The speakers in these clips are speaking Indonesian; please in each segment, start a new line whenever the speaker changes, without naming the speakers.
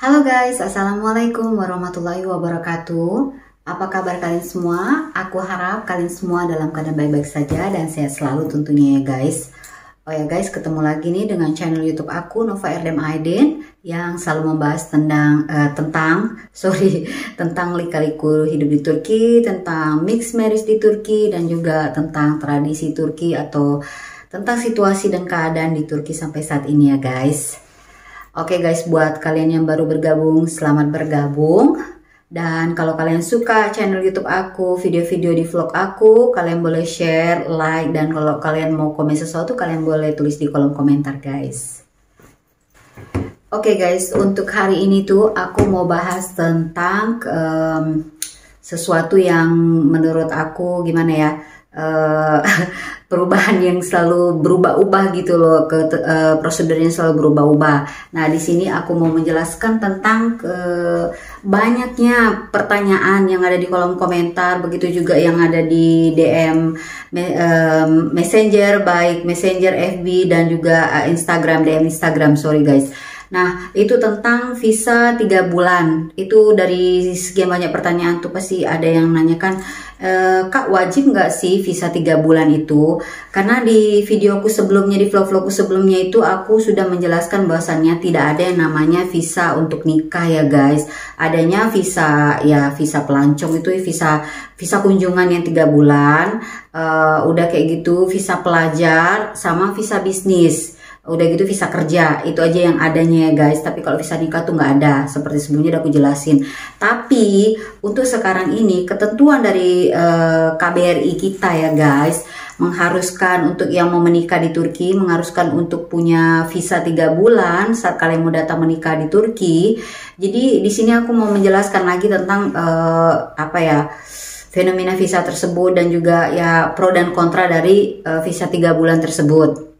Halo guys, Assalamualaikum warahmatullahi wabarakatuh. Apa kabar kalian semua? Aku harap kalian semua dalam keadaan baik-baik saja dan sehat selalu tentunya ya guys. Oh ya guys, ketemu lagi nih dengan channel YouTube aku Nova Erdem Aiden yang selalu membahas tentang lika-liku hidup di Turki, tentang mixed marriage di Turki, dan juga tentang tradisi Turki atau tentang situasi dan keadaan di Turki sampai saat ini ya guys. Oke guys, buat kalian yang baru bergabung, selamat bergabung. Dan kalau kalian suka channel YouTube aku, video-video di vlog aku, kalian boleh share, like, dan kalau kalian mau komen sesuatu, kalian boleh tulis di kolom komentar guys. Oke guys, untuk hari ini tuh aku mau bahas tentang sesuatu yang menurut aku gimana ya, perubahan yang selalu berubah-ubah gitu loh, prosedurnya selalu berubah-ubah. Nah di sini aku mau menjelaskan tentang banyaknya pertanyaan yang ada di kolom komentar, begitu juga yang ada di DM Messenger, baik Messenger FB dan juga Instagram, DM Instagram, sorry guys. Nah itu tentang visa 3 bulan. Itu dari sekian banyak pertanyaan tuh pasti ada yang nanyakan, Kak wajib nggak sih visa 3 bulan itu? Karena di videoku sebelumnya, di vlog-vlogku sebelumnya itu aku sudah menjelaskan bahwasannya tidak ada yang namanya visa untuk nikah ya guys. Adanya visa, ya visa pelancong itu visa kunjungan yang 3 bulan, udah kayak gitu visa pelajar sama visa bisnis. Udah gitu visa kerja, itu aja yang adanya ya guys. Tapi kalau visa nikah tuh nggak ada, seperti sebelumnya udah aku jelasin. Tapi untuk sekarang ini ketentuan dari KBRI kita ya guys, mengharuskan untuk yang mau menikah di Turki, mengharuskan untuk punya visa 3 bulan saat kalian mau datang menikah di Turki. Jadi di sini aku mau menjelaskan lagi tentang apa ya, fenomena visa tersebut dan juga ya pro dan kontra dari visa 3 bulan tersebut.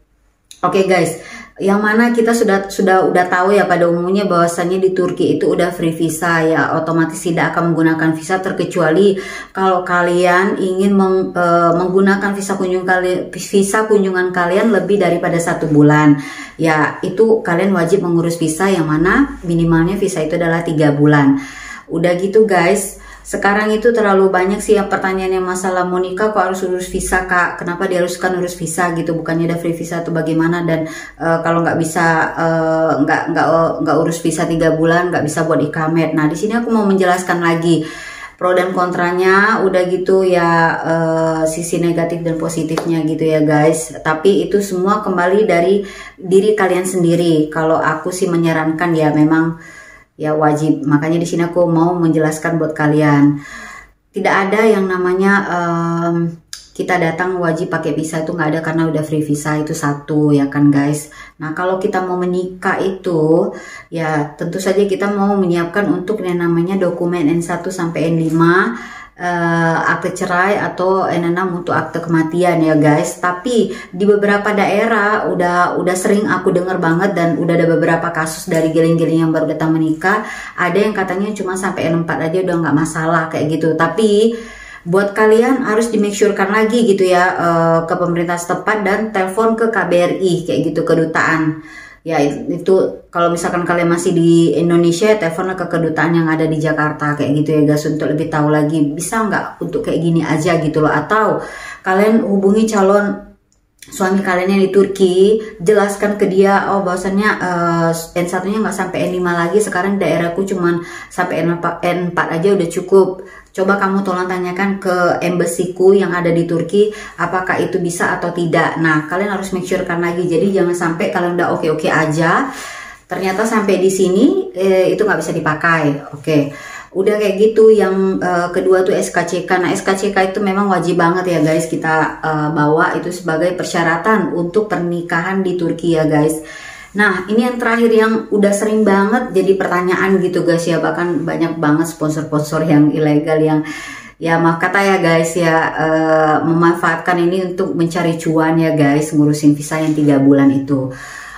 Oke guys, yang mana kita udah tahu ya pada umumnya bahwasannya di Turki itu udah free visa ya, otomatis tidak akan menggunakan visa terkecuali kalau kalian ingin menggunakan visa kunjungan kalian lebih daripada 1 bulan. Ya itu kalian wajib mengurus visa yang mana minimalnya visa itu adalah 3 bulan. Udah gitu guys. Sekarang itu terlalu banyak sih yang pertanyaan yang masalah mau nikah kok harus urus visa kak, kenapa diharuskan urus visa gitu, bukannya ada free visa atau bagaimana, dan kalau nggak bisa nggak urus visa 3 bulan nggak bisa buat ikamet. Nah di sini aku mau menjelaskan lagi pro dan kontranya, udah gitu ya, sisi negatif dan positifnya gitu ya guys. Tapi itu semua kembali dari diri kalian sendiri. Kalau aku sih menyarankan ya memang ya wajib. Makanya di sini aku mau menjelaskan buat kalian. Tidak ada yang namanya kita datang wajib pakai visa, itu nggak ada, karena udah free visa itu satu ya kan guys. Nah kalau kita mau menikah itu ya tentu saja kita mau menyiapkan untuk yang namanya dokumen N1 sampai N5, akte cerai atau N6 untuk akte kematian ya guys. Tapi di beberapa daerah udah sering aku dengar banget, dan udah ada beberapa kasus dari geling-geling yang baru datang menikah, ada yang katanya cuma sampai N4 aja udah nggak masalah kayak gitu. Tapi buat kalian harus di make sure-kan lagi gitu ya, ke pemerintah setempat dan telepon ke KBRI kayak gitu, kedutaan. Ya itu kalau misalkan kalian masih di Indonesia, teleponlah ke kedutaan yang ada di Jakarta kayak gitu ya guys, untuk lebih tahu lagi bisa nggak untuk kayak gini aja gitu loh. Atau kalian hubungi calon suami kalian yang di Turki, jelaskan ke dia, oh bahwasannya N1 nya nggak sampai N5 lagi, sekarang daerahku cuman sampai N4 aja udah cukup. Coba kamu tolong tanyakan ke embasiku yang ada di Turki, apakah itu bisa atau tidak. Nah kalian harus make sure kan lagi, jadi jangan sampai kalian udah oke-oke aja, ternyata sampai di sini itu nggak bisa dipakai. Oke. Udah kayak gitu. Yang kedua tuh SKCK. Nah SKCK itu memang wajib banget ya guys kita bawa, itu sebagai persyaratan untuk pernikahan di Turki ya guys. Nah ini yang terakhir yang udah sering banget jadi pertanyaan gitu guys ya, bahkan banyak banget sponsor-sponsor yang ilegal yang ya maaf kata ya guys ya, memanfaatkan ini untuk mencari cuan ya guys, ngurusin visa yang 3 bulan itu.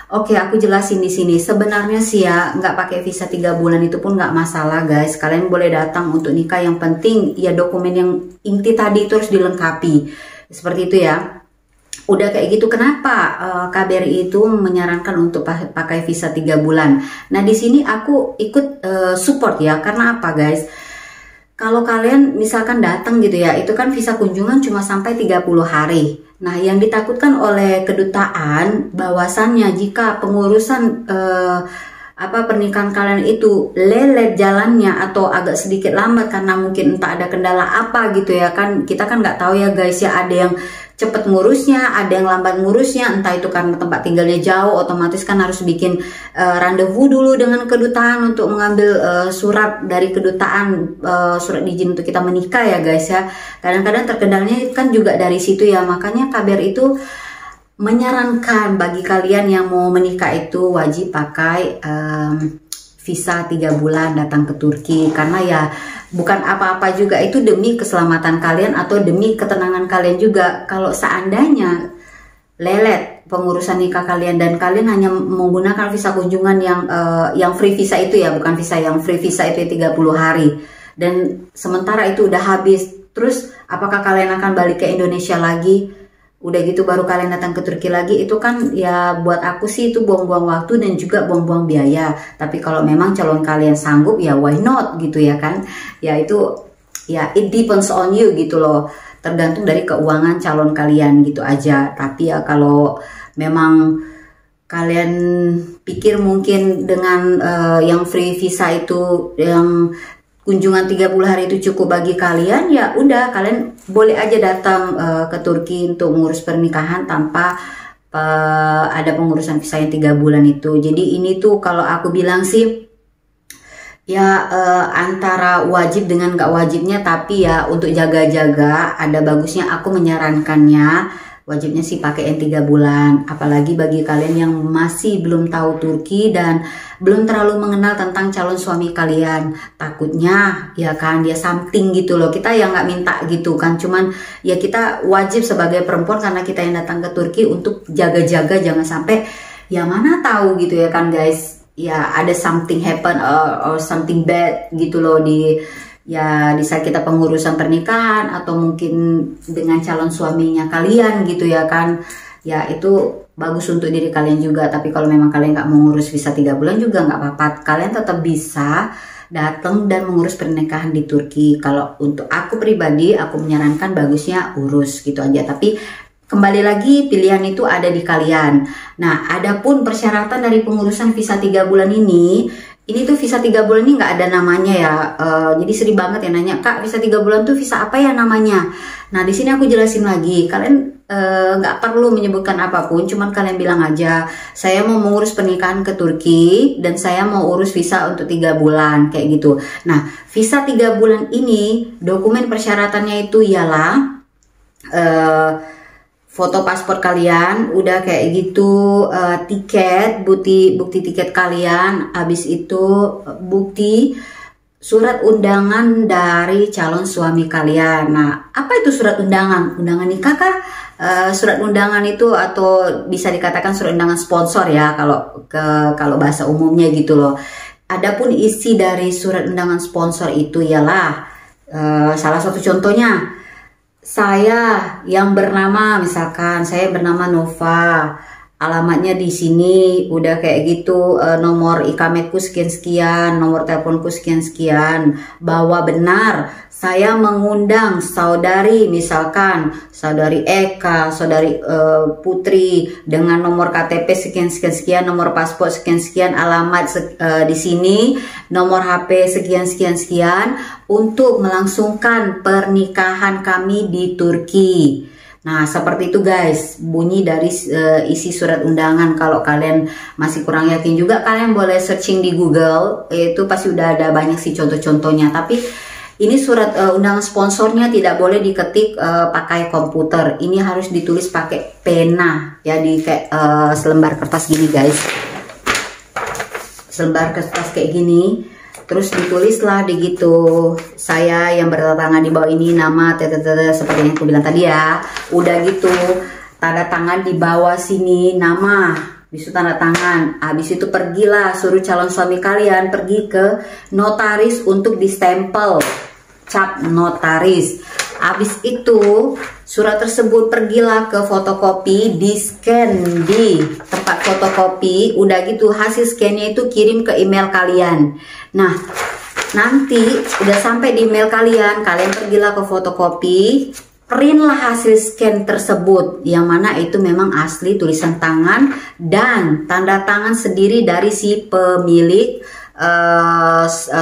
Oke, aku jelasin di sini. Sebenarnya sih ya, nggak pakai visa 3 bulan itu pun nggak masalah guys. Kalian boleh datang untuk nikah, yang penting ya dokumen yang inti tadi itu harus dilengkapi. Seperti itu ya. Udah kayak gitu, kenapa KBRI itu menyarankan untuk pakai visa 3 bulan? Nah, di sini aku ikut support ya. Karena apa, guys? Kalau kalian misalkan datang gitu ya, itu kan visa kunjungan cuma sampai 30 hari. Nah, yang ditakutkan oleh kedutaan bahwasannya jika pengurusan pernikahan kalian itu lelet jalannya atau agak sedikit lambat karena mungkin entah ada kendala apa gitu ya kan, kita kan nggak tahu ya guys ya, ada yang cepet ngurusnya, ada yang lambat ngurusnya, entah itu karena tempat tinggalnya jauh, otomatis kan harus bikin rendezvous dulu dengan kedutaan untuk mengambil surat dari kedutaan, surat izin untuk kita menikah ya guys ya. Kadang-kadang terkendalanya kan juga dari situ ya, makanya KBRI itu menyarankan bagi kalian yang mau menikah itu wajib pakai visa 3 bulan datang ke Turki, karena ya bukan apa-apa juga, itu demi keselamatan kalian atau demi ketenangan kalian juga. Kalau seandainya lelet pengurusan nikah kalian dan kalian hanya menggunakan visa kunjungan yang free visa itu ya, bukan visa yang free visa itu 30 hari dan sementara itu udah habis, terus apakah kalian akan balik ke Indonesia lagi? Udah gitu baru kalian datang ke Turki lagi, itu kan ya buat aku sih itu buang-buang waktu dan juga buang-buang biaya. Tapi kalau memang calon kalian sanggup ya why not gitu ya kan. Ya itu ya it depends on you gitu loh. Tergantung dari keuangan calon kalian gitu aja. Tapi ya kalau memang kalian pikir mungkin dengan yang free visa itu, yang kunjungan 30 hari itu cukup bagi kalian, ya udah kalian boleh aja datang ke Turki untuk mengurus pernikahan tanpa ada pengurusan visa yang 3 bulan itu. Jadi ini tuh kalau aku bilang sih ya antara wajib dengan gak wajibnya, tapi ya untuk jaga-jaga ada bagusnya aku menyarankannya wajibnya sih pakai yang 3 bulan. Apalagi bagi kalian yang masih belum tahu Turki dan belum terlalu mengenal tentang calon suami kalian, takutnya ya kan dia something gitu loh. Kita yang nggak minta gitu kan, cuman ya kita wajib sebagai perempuan karena kita yang datang ke Turki untuk jaga-jaga jangan sampai ya mana tahu gitu ya kan guys, ya ada something happen or something bad gitu loh di saat kita pengurusan pernikahan atau mungkin dengan calon suaminya kalian gitu ya kan. Ya itu bagus untuk diri kalian juga. Tapi kalau memang kalian nggak mau ngurus visa 3 bulan juga nggak apa-apa, kalian tetap bisa datang dan mengurus pernikahan di Turki. Kalau untuk aku pribadi, aku menyarankan bagusnya urus gitu aja. Tapi kembali lagi pilihan itu ada di kalian. Nah, adapun persyaratan dari pengurusan visa 3 bulan ini tuh visa 3 bulan ini nggak ada namanya ya. Jadi sering banget ya nanya, Kak, visa 3 bulan tuh visa apa ya namanya? Nah, di sini aku jelasin lagi. Kalian nggak perlu menyebutkan apapun, cuman kalian bilang aja, saya mau mengurus pernikahan ke Turki dan saya mau urus visa untuk 3 bulan kayak gitu. Nah, visa 3 bulan ini dokumen persyaratannya itu ialah foto paspor kalian, udah kayak gitu, tiket, bukti tiket kalian, habis itu bukti surat undangan dari calon suami kalian. Nah, apa itu surat undangan? Undangan nikah kah? Surat undangan itu atau bisa dikatakan surat undangan sponsor ya kalau bahasa umumnya gitu loh. Adapun isi dari surat undangan sponsor itu ialah salah satu contohnya, saya yang bernama, misalkan saya bernama Nova, alamatnya di sini, udah kayak gitu, nomor ikametku sekian-sekian, nomor teleponku sekian-sekian, bahwa benar saya mengundang saudari, misalkan saudari Eka, saudari Putri dengan nomor KTP sekian-sekian, nomor paspor sekian-sekian, alamat di sini, nomor HP sekian-sekian untuk melangsungkan pernikahan kami di Turki. Nah, seperti itu guys, bunyi dari isi surat undangan. Kalau kalian masih kurang yakin juga, kalian boleh searching di Google, itu pasti udah ada banyak sih contoh-contohnya. Tapi ini surat undangan sponsornya tidak boleh diketik pakai komputer. Ini harus ditulis pakai pena ya, di kayak selembar kertas gini guys. Selembar kertas kayak gini. Terus ditulislah di gitu, saya yang bertanda di bawah ini nama seperti yang aku bilang tadi ya. Udah gitu, tanda tangan di bawah sini nama, bisa tanda tangan. Habis itu pergilah, suruh calon suami kalian pergi ke notaris untuk distempel, cap notaris. Habis itu surat tersebut pergilah ke fotokopi, di scan di tempat fotokopi. Udah gitu hasil scannya itu kirim ke email kalian. Nah nanti udah sampai di email kalian, kalian pergilah ke fotokopi, printlah hasil scan tersebut, yang mana itu memang asli tulisan tangan dan tanda tangan sendiri dari si pemilik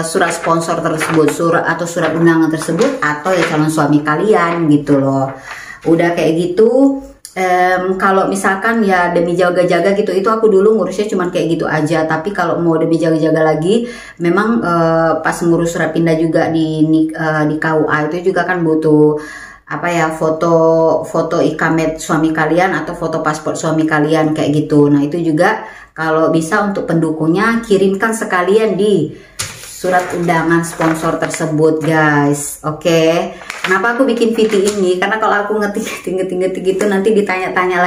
surat sponsor tersebut, surat undangan tersebut, atau ya calon suami kalian gitu loh. Udah kayak gitu. Kalau misalkan ya demi jaga-jaga gitu, itu aku dulu ngurusnya cuman kayak gitu aja. Tapi kalau mau demi jaga-jaga lagi, memang pas ngurus surat pindah juga di KUA itu juga kan butuh apa ya, foto ikamet suami kalian atau foto paspor suami kalian kayak gitu. Nah itu juga kalau bisa untuk pendukungnya kirimkan sekalian di surat undangan sponsor tersebut guys. Oke. Kenapa aku bikin video ini? Karena kalau aku ngetik gitu nanti ditanya-tanya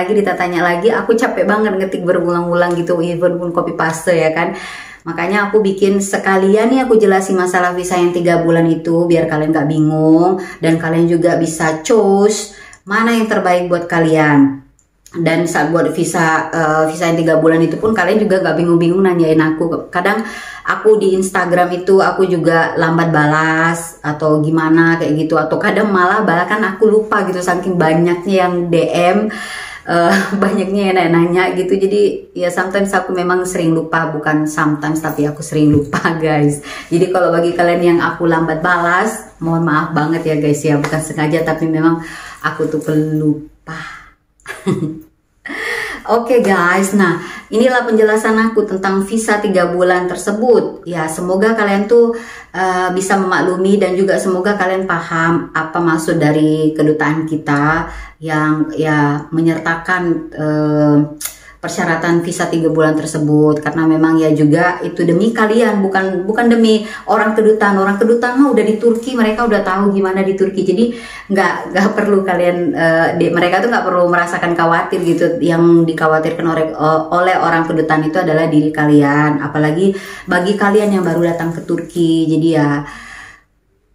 lagi, aku capek banget ngetik berulang-ulang gitu, even pun copy paste ya kan. Makanya aku bikin sekalian nih, aku jelasin masalah visa yang 3 bulan itu biar kalian gak bingung dan kalian juga bisa choose mana yang terbaik buat kalian. Dan saat buat visa yang 3 bulan itu pun kalian juga gak bingung-bingung nanyain aku. Kadang aku di Instagram itu aku juga lambat balas atau gimana kayak gitu, atau kadang malah bahkan aku lupa gitu saking banyaknya yang DM, banyaknya yang nanya gitu. Jadi ya sometimes aku memang sering lupa, bukan sometimes tapi aku sering lupa guys. Jadi kalau bagi kalian yang aku lambat balas, mohon maaf banget ya guys ya, bukan sengaja tapi memang aku tuh pelupa. Oke guys, nah inilah penjelasan aku tentang visa 3 bulan tersebut. Ya semoga kalian tuh bisa memaklumi dan juga semoga kalian paham apa maksud dari kedutaan kita yang ya menyertakan persyaratan visa 3 bulan tersebut. Karena memang ya juga itu demi kalian, bukan demi orang kedutaan. Orang kedutaan mah udah di Turki, mereka udah tahu gimana di Turki. Jadi nggak perlu kalian, mereka tuh nggak perlu merasakan khawatir gitu. Yang dikhawatirkan oleh orang kedutaan itu adalah diri kalian. Apalagi bagi kalian yang baru datang ke Turki. Jadi ya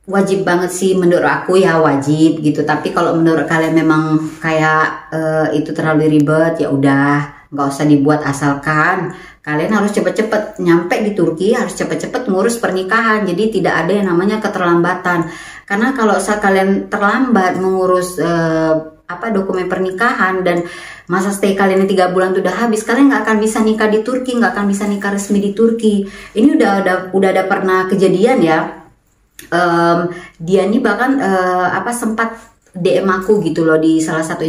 wajib banget sih menurut aku, ya wajib gitu. Tapi kalau menurut kalian memang kayak itu terlalu ribet, ya udah nggak usah dibuat, asalkan kalian harus cepet-cepet nyampe di Turki, harus cepet-cepet ngurus pernikahan. Jadi tidak ada yang namanya keterlambatan. Karena kalau saat kalian terlambat mengurus dokumen pernikahan dan masa stay kalian 3 bulan udah habis, kalian nggak akan bisa nikah di Turki, nggak akan bisa nikah resmi di Turki. Ini udah ada pernah kejadian ya. Dia nih bahkan sempat DM aku gitu loh di salah satu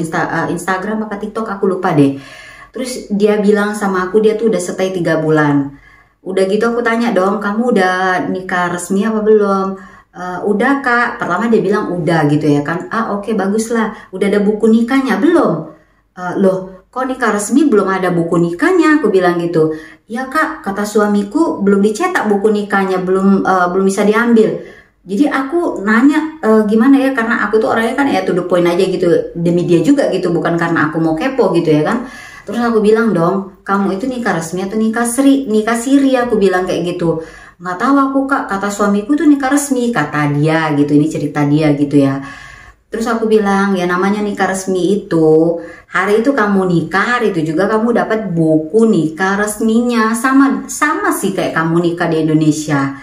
Instagram apa TikTok, aku lupa deh. Terus dia bilang sama aku dia tuh udah stay 3 bulan. Udah gitu aku tanya dong, kamu udah nikah resmi apa belum? Udah kak. Pertama dia bilang udah gitu ya kan. Oke, bagus lah. Udah ada buku nikahnya belum? Loh kok nikah resmi belum ada buku nikahnya? Aku bilang gitu. Ya kak, kata suamiku belum dicetak buku nikahnya, belum bisa diambil. Jadi aku nanya gimana ya, karena aku tuh orangnya kan ya to the point aja gitu, demi dia juga gitu, bukan karena aku mau kepo gitu ya kan. Terus aku bilang dong, kamu itu nikah resmi atau nikah siri? Aku bilang kayak gitu. Nggak tahu aku kak, kata suamiku tuh nikah resmi, kata dia gitu. Ini cerita dia gitu ya. Terus aku bilang ya namanya nikah resmi itu hari itu kamu nikah, hari itu juga kamu dapat buku nikah resminya, sama sih kayak kamu nikah di Indonesia.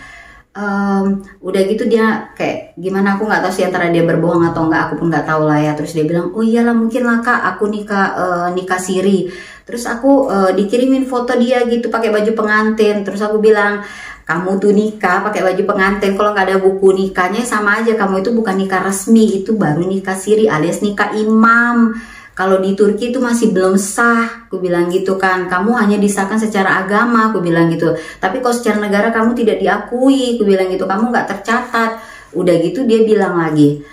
Udah gitu dia kayak gimana, aku nggak tahu sih antara dia berbohong atau enggak, aku pun nggak tahu lah ya. Terus dia bilang oh iyalah mungkin lah kak, aku nikah siri. Terus aku dikirimin foto dia gitu pakai baju pengantin. Terus aku bilang kamu tuh nikah pakai baju pengantin, kalau nggak ada buku nikahnya sama aja kamu itu bukan nikah resmi, itu baru nikah siri alias nikah imam. Kalau di Turki itu masih belum sah, aku bilang gitu kan. Kamu hanya disahkan secara agama, aku bilang gitu. Tapi kalau secara negara kamu tidak diakui, aku bilang gitu. Kamu nggak tercatat. Udah gitu dia bilang lagi,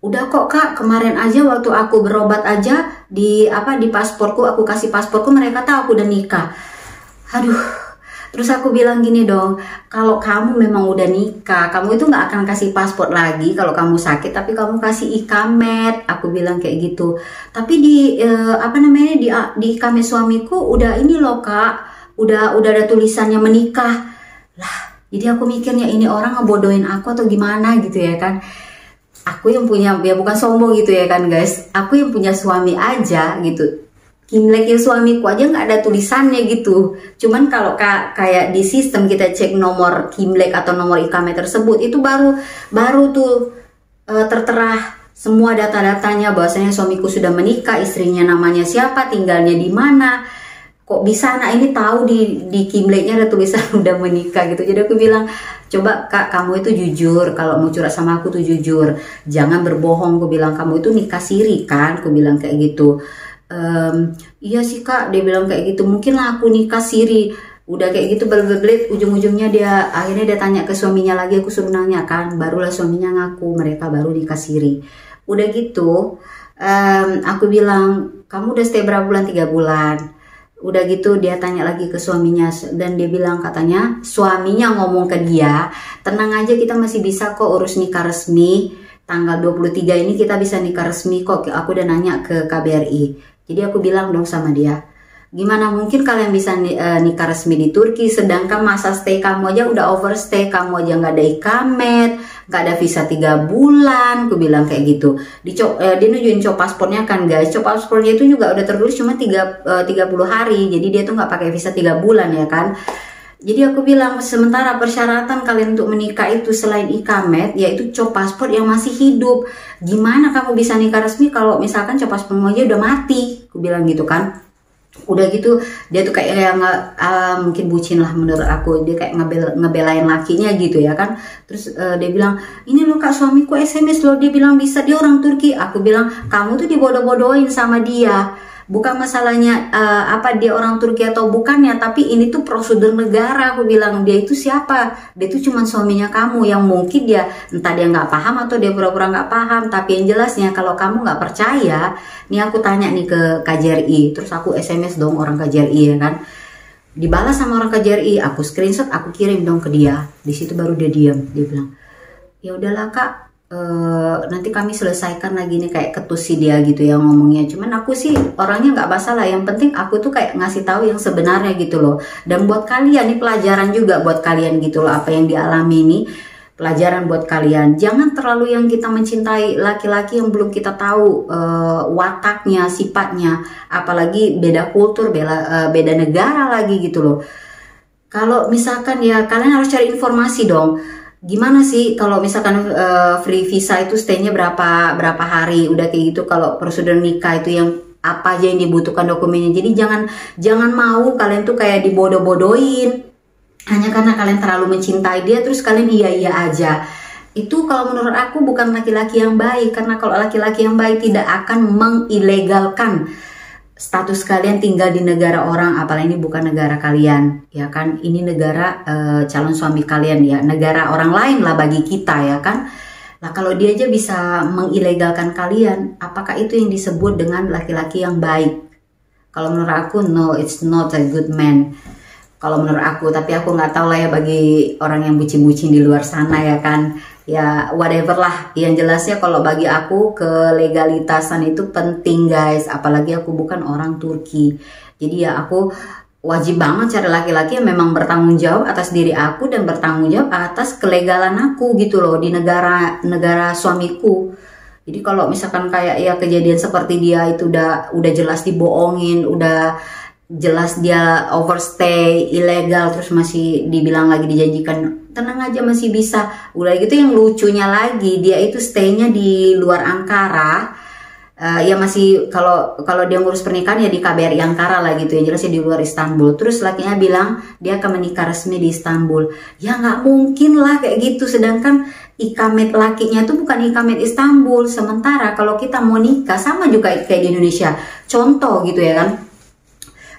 udah kok kak, kemarin aja waktu aku berobat aja di pasporku, aku kasih pasporku, mereka tahu aku udah nikah. Aduh. Terus aku bilang gini dong, kalau kamu memang udah nikah, kamu itu nggak akan kasih paspor lagi kalau kamu sakit, tapi kamu kasih ikamet. Aku bilang kayak gitu. Tapi di ikamet suamiku udah ini loh kak, udah ada tulisannya menikah. Lah, Jadi aku mikirnya ini orang ngebodohin aku atau gimana gitu ya kan. Aku yang punya, ya bukan sombong gitu ya kan guys, aku yang punya suami aja gitu, Kimleknya suamiku aja nggak ada tulisannya gitu. Cuman kalau kayak di sistem kita cek nomor Kimlek atau nomor IKAME tersebut, itu baru tuh tertera semua data-datanya bahwasanya suamiku sudah menikah, istrinya namanya siapa, tinggalnya di mana. Kok bisa anak ini tahu di Kimleknya ada tulisan udah menikah gitu. Jadi aku bilang, coba Kak, kamu itu jujur, kalau mau curhat sama aku tuh jujur, jangan berbohong. Aku bilang, kamu itu nikah siri kan, aku bilang kayak gitu. Iya sih Kak, dia bilang kayak gitu, mungkin lah aku nikah siri. Udah kayak gitu berbelit, ujung-ujungnya akhirnya dia tanya ke suaminya lagi, aku suruh nanya kan, barulah suaminya ngaku mereka baru nikah siri. Udah gitu, aku bilang, kamu udah stay berapa bulan? 3 bulan. Udah gitu dia tanya lagi ke suaminya, dan dia bilang katanya suaminya ngomong ke dia, tenang aja kita masih bisa kok urus nikah resmi, tanggal 23 ini kita bisa nikah resmi kok. Aku udah nanya ke KBRI. Jadi aku bilang dong sama dia, gimana mungkin kalian bisa nikah resmi di Turki, sedangkan masa stay kamu aja udah overstay, kamu aja nggak ada ikamet, nggak ada visa 3 bulan. Aku bilang kayak gitu. Dia nunjukin cop paspornya kan guys, cop paspornya itu juga udah tertulis cuma 30 hari, jadi dia tuh nggak pakai visa 3 bulan ya kan. Jadi aku bilang, sementara persyaratan kalian untuk menikah itu selain ikamet, yaitu cop paspor yang masih hidup. Gimana kamu bisa nikah resmi kalau misalkan cop paspormu aja udah mati? Aku bilang gitu kan. Udah gitu dia tuh kayak mungkin bucin lah menurut aku, dia kayak ngebelain lakinya gitu ya kan. Terus dia bilang, ini loh Kak, suamiku SMS loh, dia bilang bisa, dia orang Turki. Aku bilang, kamu tuh dibodoh-bodohin sama dia, bukan masalahnya apa dia orang Turki atau bukannya, tapi ini tuh prosedur negara. Aku bilang, dia itu siapa? Dia itu cuma suaminya kamu, yang mungkin dia entah dia nggak paham atau dia pura-pura nggak paham. Tapi yang jelasnya kalau kamu nggak percaya, nih aku tanya nih ke KJRI, terus aku SMS dong orang KJRI ya kan. Dibalas sama orang KJRI, aku screenshot, aku kirim dong ke dia. Di situ baru dia diam, dia bilang, ya udahlah Kak, nanti kami selesaikan lagi nih, kayak ketus sih dia gitu ya ngomongnya. Cuman aku sih orangnya nggak masalah, yang penting aku tuh kayak ngasih tahu yang sebenarnya gitu loh. Dan buat kalian nih pelajaran juga buat kalian gitu loh, apa yang dialami ini pelajaran buat kalian. Jangan terlalu yang kita mencintai laki-laki yang belum kita tahu wataknya, sifatnya, apalagi beda kultur, beda negara lagi gitu loh. Kalau misalkan ya kalian harus cari informasi dong. Gimana sih kalau misalkan free visa itu stay-nya berapa hari, udah kayak gitu. Kalau prosedur nikah itu yang apa aja yang dibutuhkan dokumennya. Jadi jangan mau kalian tuh kayak dibodoh-bodohin hanya karena kalian terlalu mencintai dia, terus kalian iya aja. Itu kalau menurut aku bukan laki-laki yang baik, karena kalau laki-laki yang baik tidak akan mengilegalkan status kalian tinggal di negara orang, apalagi ini bukan negara kalian ya kan. Ini negara calon suami kalian ya, negara orang lain lah bagi kita ya kan. Nah kalau dia aja bisa mengilegalkan kalian, apakah itu yang disebut dengan laki-laki yang baik? Kalau menurut aku, no, it's not a good man. Kalau menurut aku, tapi aku nggak tahu lah ya bagi orang yang bucin-bucin di luar sana ya kan. Ya whatever lah, yang jelasnya kalau bagi aku kelegalitasan itu penting guys, apalagi aku bukan orang Turki. Jadi ya aku wajib banget cari laki-laki yang memang bertanggung jawab atas diri aku dan bertanggung jawab atas kelegalan aku gitu loh di negara suamiku. Jadi kalau misalkan kayak ya kejadian seperti dia itu udah jelas dibohongin, udah jelas dia overstay, ilegal, terus masih dibilang lagi dijanjikan tenang aja masih bisa. Udah gitu yang lucunya lagi, dia itu stay-nya di luar Ankara. Ya masih kalau dia ngurus pernikahan ya di KBRI Ankara lah gitu ya, jelasnya di luar Istanbul. Terus lakinya bilang dia akan menikah resmi di Istanbul. Ya nggak mungkin lah kayak gitu, sedangkan ikamet lakinya itu bukan ikamet Istanbul. Sementara kalau kita mau nikah sama juga kayak di Indonesia, contoh gitu ya kan.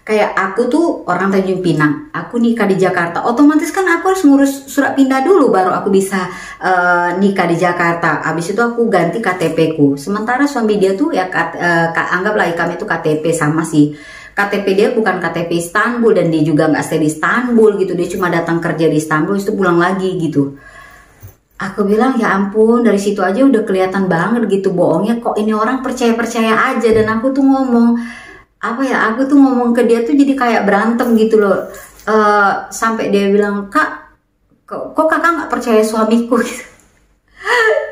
Kayak aku tuh orang Tanjung Pinang, aku nikah di Jakarta, otomatis kan aku harus ngurus surat pindah dulu baru aku bisa nikah di Jakarta. Habis itu aku ganti KTP ku. Sementara suami dia tuh ya anggaplah kami itu KTP sama sih. KTP dia bukan KTP Istanbul dan dia juga nggak stay di Istanbul gitu. Dia cuma datang kerja di Istanbul, itu pulang lagi gitu. Aku bilang ya ampun, dari situ aja udah kelihatan banget gitu bohongnya. Kok ini orang percaya aja. Dan aku tuh ngomong, apa ya, aku tuh ngomong ke dia tuh jadi kayak berantem gitu loh. Sampai dia bilang, Kak, kok kakak nggak percaya suamiku gitu.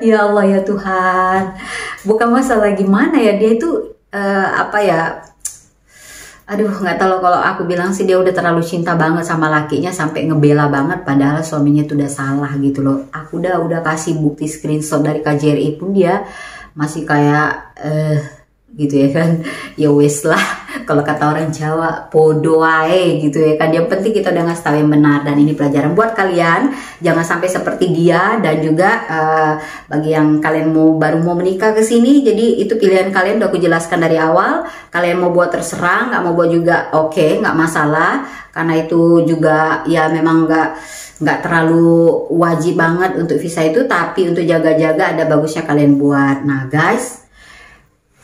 Ya Allah ya Tuhan, bukan masalah gimana ya, dia itu apa ya, aduh nggak tahu, kalau aku bilang sih dia udah terlalu cinta banget sama lakinya sampai ngebela banget padahal suaminya itu udah salah gitu loh. Aku udah kasih bukti screenshot dari KJRI pun dia masih kayak gitu ya kan. Ya wes lah, kalau kata orang Jawa podo wae gitu ya kan. Yang penting kita udah ngasih tahu yang benar, dan ini pelajaran buat kalian, jangan sampai seperti dia. Dan juga bagi yang kalian baru mau menikah ke sini, jadi itu pilihan kalian, udah aku jelaskan dari awal. Kalian mau buat terserah, nggak mau buat juga oke, nggak masalah, karena itu juga ya memang nggak terlalu wajib banget untuk visa itu, tapi untuk jaga-jaga ada bagusnya kalian buat. Nah guys,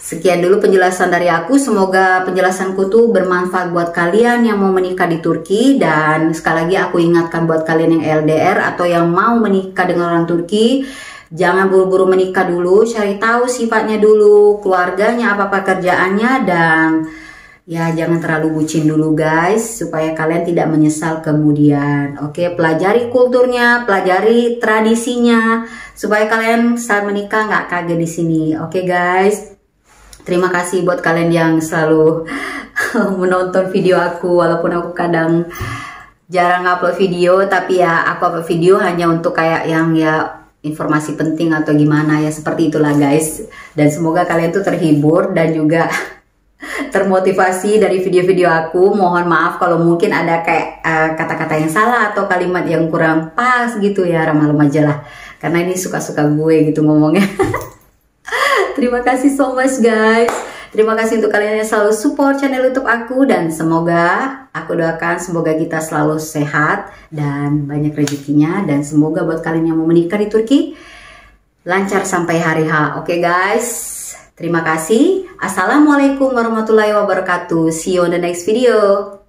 sekian dulu penjelasan dari aku. Semoga penjelasanku tuh bermanfaat buat kalian yang mau menikah di Turki. Dan sekali lagi aku ingatkan buat kalian yang LDR atau yang mau menikah dengan orang Turki, jangan buru-buru menikah dulu, cari tahu sifatnya dulu, keluarganya, apa pekerjaannya, dan ya jangan terlalu bucin dulu guys, supaya kalian tidak menyesal kemudian. Oke, pelajari kulturnya, pelajari tradisinya, supaya kalian saat menikah nggak kaget di sini. Oke guys, terima kasih buat kalian yang selalu menonton video aku, walaupun aku kadang jarang upload video, tapi ya aku upload video hanya untuk kayak yang ya informasi penting atau gimana ya, seperti itulah guys. Dan semoga kalian tuh terhibur dan juga termotivasi dari video-video aku. Mohon maaf kalau mungkin ada kayak kata-kata yang salah atau kalimat yang kurang pas gitu ya, maklum aja lah, karena ini suka-suka gue gitu ngomongnya. Terima kasih so much guys. Terima kasih untuk kalian yang selalu support channel YouTube aku, dan semoga aku doakan semoga kita selalu sehat dan banyak rezekinya, dan semoga buat kalian yang mau menikah di Turki lancar sampai hari H. Oke guys, terima kasih. Assalamualaikum warahmatullahi wabarakatuh. See you on the next video.